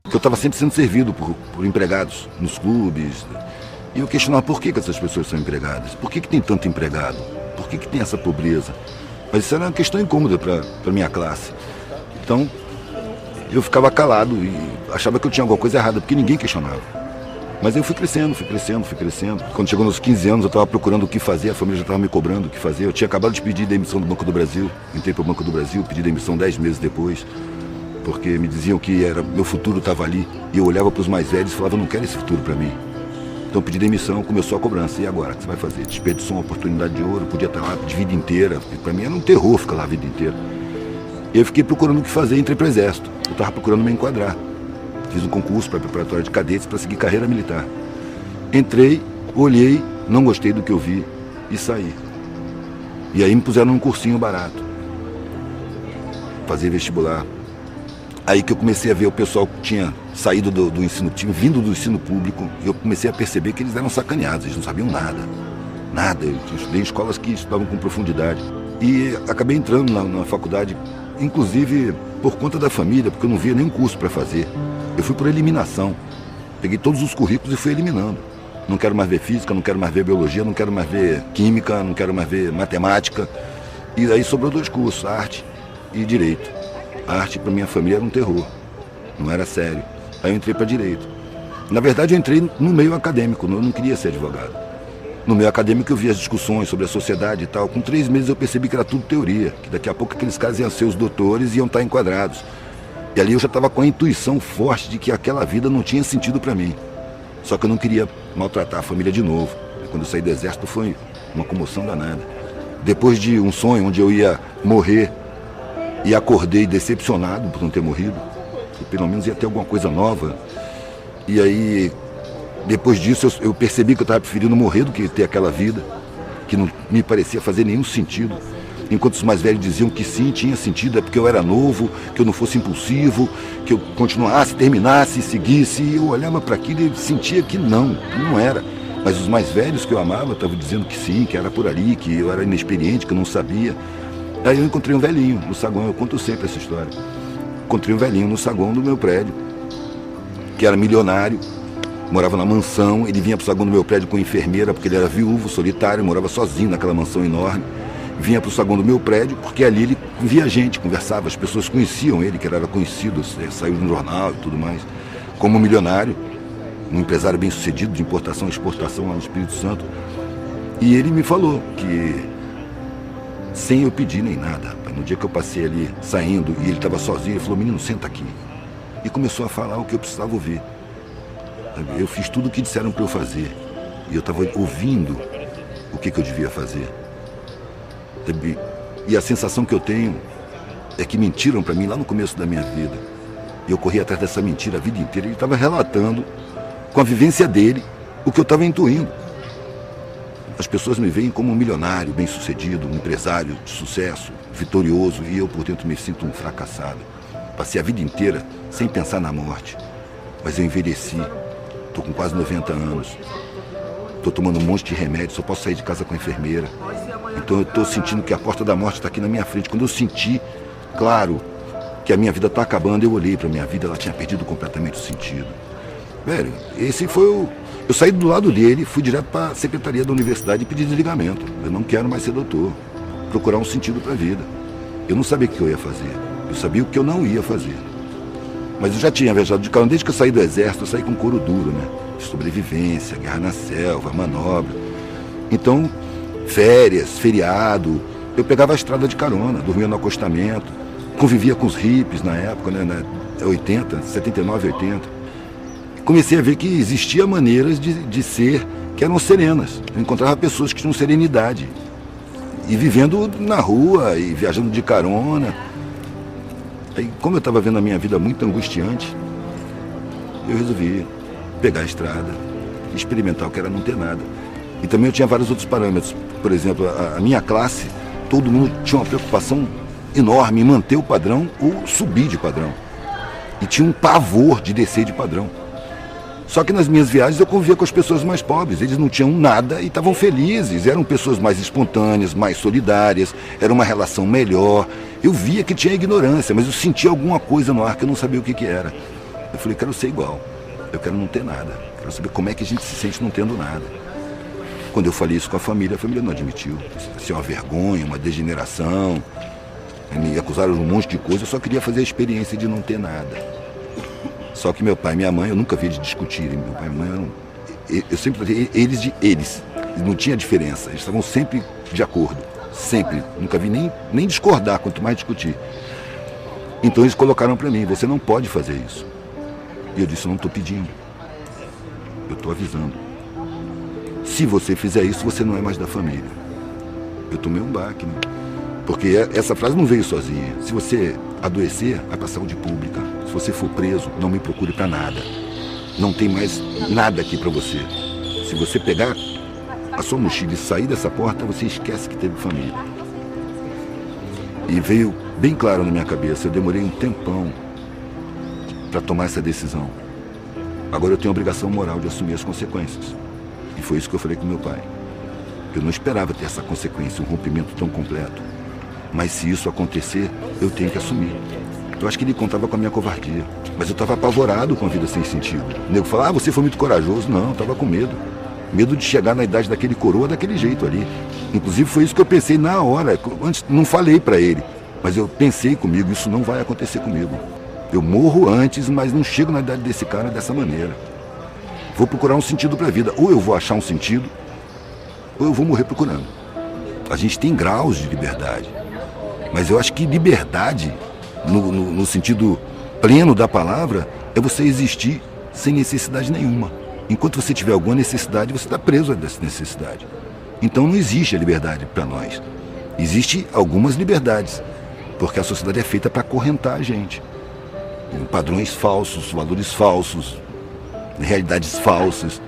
Porque eu estava sempre sendo servido por empregados nos clubes. E eu questionava por que essas pessoas são empregadas. Por que tem tanto empregado? Por que tem essa pobreza? Mas isso era uma questão incômoda para a minha classe. Então, eu ficava calado e achava que eu tinha alguma coisa errada, porque ninguém questionava. Mas eu fui crescendo. Quando chegou nos 15 anos, eu estava procurando o que fazer, a família já estava me cobrando o que fazer. Eu tinha acabado de pedir demissão do Banco do Brasil, entrei para o Banco do Brasil, pedi demissão 10 meses depois, porque me diziam que meu futuro estava ali. E eu olhava para os mais velhos e falava, não quero esse futuro para mim. Então pedi demissão, começou a cobrança. E agora, o que você vai fazer? Desperdiçou uma oportunidade de ouro, podia estar lá de vida inteira. Para mim era um terror ficar lá a vida inteira. E eu fiquei procurando o que fazer, entrei para o Exército. Eu estava procurando me enquadrar. Fiz um concurso para preparatória de cadetes para seguir carreira militar. Entrei, olhei, não gostei do que eu vi e saí. E aí me puseram num cursinho barato. Fazer vestibular. Aí que eu comecei a ver o pessoal que tinha saído do ensino, tinha vindo do ensino público, e eu comecei a perceber que eles eram sacaneados, eles não sabiam nada. Nada. Eu estudei em escolas que estudavam com profundidade. E acabei entrando na faculdade, inclusive por conta da família, porque eu não via nenhum curso para fazer. Eu fui por eliminação. Peguei todos os currículos e fui eliminando. Não quero mais ver física, não quero mais ver biologia, não quero mais ver química, não quero mais ver matemática. E aí sobrou 2 cursos, arte e direito. A arte para minha família era um terror, não era sério. Aí eu entrei para direito. Na verdade eu entrei no meio acadêmico, eu não queria ser advogado. No meio acadêmico eu via as discussões sobre a sociedade e tal. Com 3 meses eu percebi que era tudo teoria, que daqui a pouco aqueles caras iam ser os doutores e iam estar enquadrados. E ali eu já estava com a intuição forte de que aquela vida não tinha sentido para mim. Só que eu não queria maltratar a família de novo. E quando eu saí do Exército foi uma comoção danada. Depois de um sonho onde eu ia morrer, e acordei decepcionado por não ter morrido, que pelo menos ia ter alguma coisa nova. E aí, depois disso, eu percebi que eu estava preferindo morrer do que ter aquela vida, que não me parecia fazer nenhum sentido. Enquanto os mais velhos diziam que sim, tinha sentido, é porque eu era novo, que eu não fosse impulsivo, que eu continuasse, terminasse, seguisse. E eu olhava para aquilo e sentia que não era. Mas os mais velhos que eu amava estavam dizendo que sim, que era por ali, que eu era inexperiente, que eu não sabia. Aí eu encontrei um velhinho no saguão, eu conto sempre essa história. Encontrei um velhinho no saguão do meu prédio, que era milionário, morava na mansão. Ele vinha para o saguão do meu prédio com enfermeira, porque ele era viúvo, solitário, morava sozinho naquela mansão enorme. Vinha para o saguão do meu prédio, porque ali ele via gente, conversava, as pessoas conheciam ele, que ele era conhecido, saiu no jornal e tudo mais, como milionário, um empresário bem sucedido de importação e exportação lá no Espírito Santo. E ele me falou que, sem eu pedir nem nada, rapaz, no dia que eu passei ali saindo e ele estava sozinho, ele falou, menino, senta aqui. E começou a falar o que eu precisava ouvir. Eu fiz tudo o que disseram para eu fazer. E eu estava ouvindo o que eu devia fazer. E a sensação que eu tenho é que mentiram para mim lá no começo da minha vida. E eu corri atrás dessa mentira a vida inteira. Ele estava relatando, com a vivência dele, o que eu estava intuindo. As pessoas me veem como um milionário, bem-sucedido, um empresário de sucesso, vitorioso, e eu por dentro me sinto um fracassado. Passei a vida inteira sem pensar na morte, mas eu envelheci, estou com quase 90 anos, estou tomando um monte de remédio, só posso sair de casa com a enfermeira. Então eu estou sentindo que a porta da morte está aqui na minha frente. Quando eu senti, claro, que a minha vida está acabando, eu olhei para a minha vida, ela tinha perdido completamente o sentido. Velho, esse foi o... Eu saí do lado dele, fui direto para a secretaria da universidade e pedi desligamento. Eu não quero mais ser doutor, procurar um sentido para a vida. Eu não sabia o que eu ia fazer, eu sabia o que eu não ia fazer. Mas eu já tinha viajado de carro, desde que eu saí do Exército, eu saí com couro duro, né? Sobrevivência, guerra na selva, manobra. Então, férias, feriado, eu pegava a estrada de carona, dormia no acostamento, convivia com os hippies na época, né? 80, 79, 80. Comecei a ver que existia maneiras de ser que eram serenas. Eu encontrava pessoas que tinham serenidade. E vivendo na rua e viajando de carona. Aí, como eu estava vendo a minha vida muito angustiante, eu resolvi pegar a estrada, experimentar o que era não ter nada. E também eu tinha vários outros parâmetros. Por exemplo, a minha classe, todo mundo tinha uma preocupação enorme em manter o padrão ou subir de padrão. E tinha um pavor de descer de padrão. Só que nas minhas viagens eu convivia com as pessoas mais pobres, eles não tinham nada e estavam felizes, eram pessoas mais espontâneas, mais solidárias, era uma relação melhor. Eu via que tinha ignorância, mas eu sentia alguma coisa no ar que eu não sabia o que era. Eu falei, quero ser igual. Eu quero não ter nada. Quero saber como é que a gente se sente não tendo nada. Quando eu falei isso com a família não admitiu. Isso é uma vergonha, uma degeneração. Me acusaram de um monte de coisa. Eu só queria fazer a experiência de não ter nada. Só que meu pai e minha mãe, eu nunca vi eles discutirem. Meu pai e minha mãe, eu sempre tratei eles de eles. Não tinha diferença. Eles estavam sempre de acordo. Sempre. Nunca vi nem discordar, quanto mais discutir. Então eles colocaram para mim, você não pode fazer isso. E eu disse, eu não estou pedindo. Eu estou avisando. Se você fizer isso, você não é mais da família. Eu tomei um baque, né? Porque essa frase não veio sozinha. Se você adoecer, vai para a saúde pública. Se você for preso, não me procure para nada. Não tem mais nada aqui para você. Se você pegar a sua mochila e sair dessa porta, você esquece que teve família. E veio bem claro na minha cabeça. Eu demorei um tempão para tomar essa decisão. Agora eu tenho a obrigação moral de assumir as consequências. E foi isso que eu falei com meu pai. Eu não esperava ter essa consequência, um rompimento tão completo. Mas se isso acontecer, eu tenho que assumir. Eu acho que ele contava com a minha covardia. Mas eu estava apavorado com a vida sem sentido. O nego falava, você foi muito corajoso. Não, eu estava com medo. Medo de chegar na idade daquele coroa daquele jeito ali. Inclusive foi isso que eu pensei na hora. Antes, não falei para ele. Mas eu pensei comigo, isso não vai acontecer comigo. Eu morro antes, mas não chego na idade desse cara dessa maneira. Vou procurar um sentido para a vida. Ou eu vou achar um sentido, ou eu vou morrer procurando. A gente tem graus de liberdade. Mas eu acho que liberdade, no sentido pleno da palavra, é você existir sem necessidade nenhuma. Enquanto você tiver alguma necessidade, você está preso a dessa necessidade. Então não existe a liberdade para nós. Existem algumas liberdades, porque a sociedade é feita para acorrentar a gente. Padrões falsos, valores falsos, realidades falsas,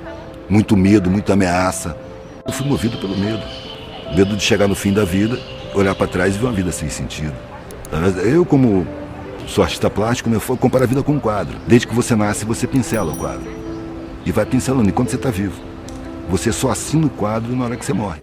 muito medo, muita ameaça. Eu fui movido pelo medo. Medo de chegar no fim da vida, olhar para trás e ver uma vida sem sentido. Eu, como sou artista plástico, eu comparo a vida com um quadro. Desde que você nasce, você pincela o quadro. E vai pincelando enquanto você está vivo. Você só assina o quadro na hora que você morre.